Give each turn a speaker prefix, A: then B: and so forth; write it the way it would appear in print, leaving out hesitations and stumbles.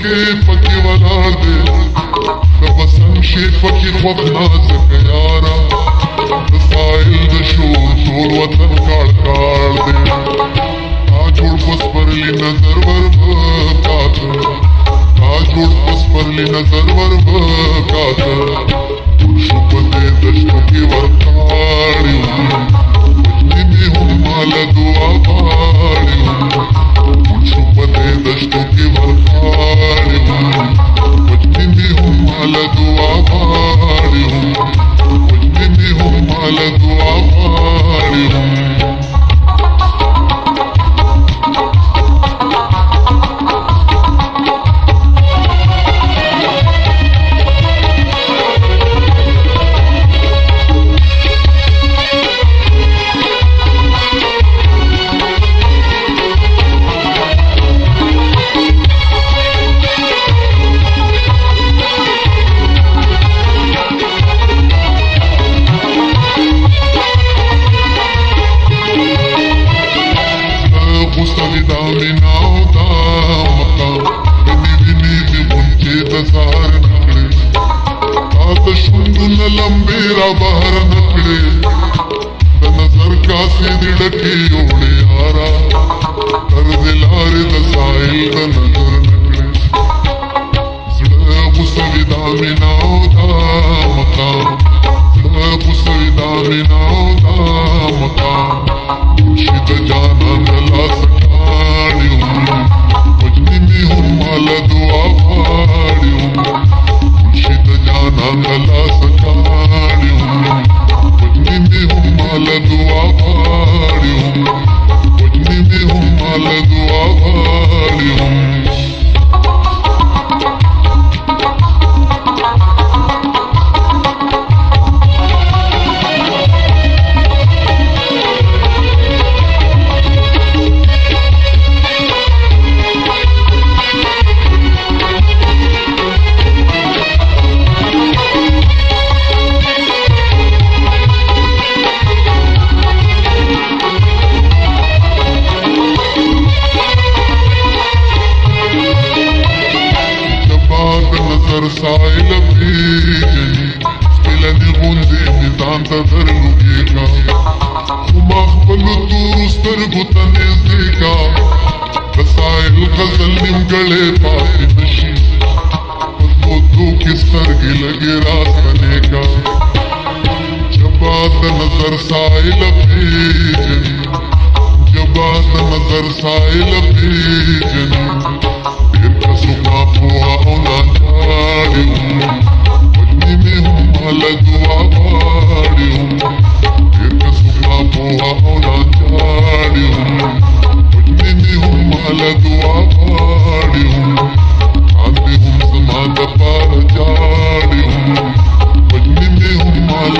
A: کې پکې ولاړ دی د وطن شیخ پکې خوښ نازک یاره د سایل د شور ټول وطن کاړ کاړ دی تا جوړ په سپرلي نظر ور وکاته تا جوړ په سپرلي نظر ور وکاته شو په دې دشتو کې ورکاړي وجدي مې هم مال دعا غواړي شو په دې دشتو کې ورکاړي وجدي مې هم مال دعا غواړي وجدي مې هم مال دعا غواړي بهر نکړې د نظر کاسې دې ډکې یوړې یاره تر دې لارې د سایل د نظر نکړې زړه غوسوي دا مینا او دا مقام زړه غوسوي دا مینا او دا مقام شي د جانان د لاس کاڼي وجني مې هم مال دعا غواړي شي د جانان د لاس کاڼي وجني مې هم مال دعا غواړي وجني مې هم مال دعا غواړي سایل پیجنی سپیل دی غوندی میزان تا در لگی کا خما خپلو تورو سترگو تا نیزی کا بسایل غزل نیمگلے پاتی نشی پدو کی سترگی لگی راستنے کا جبات نظر سایل پیجنی جبات نظر سایل پیجنی دیر کسو کافوا اولان وجني مې هم مال دعا غواړي ډېر کسو ما پوهه او لانداړي وجني مې هم مال دعا غواړي خان دې هم زما دپاره جاړي وجني مې هم مال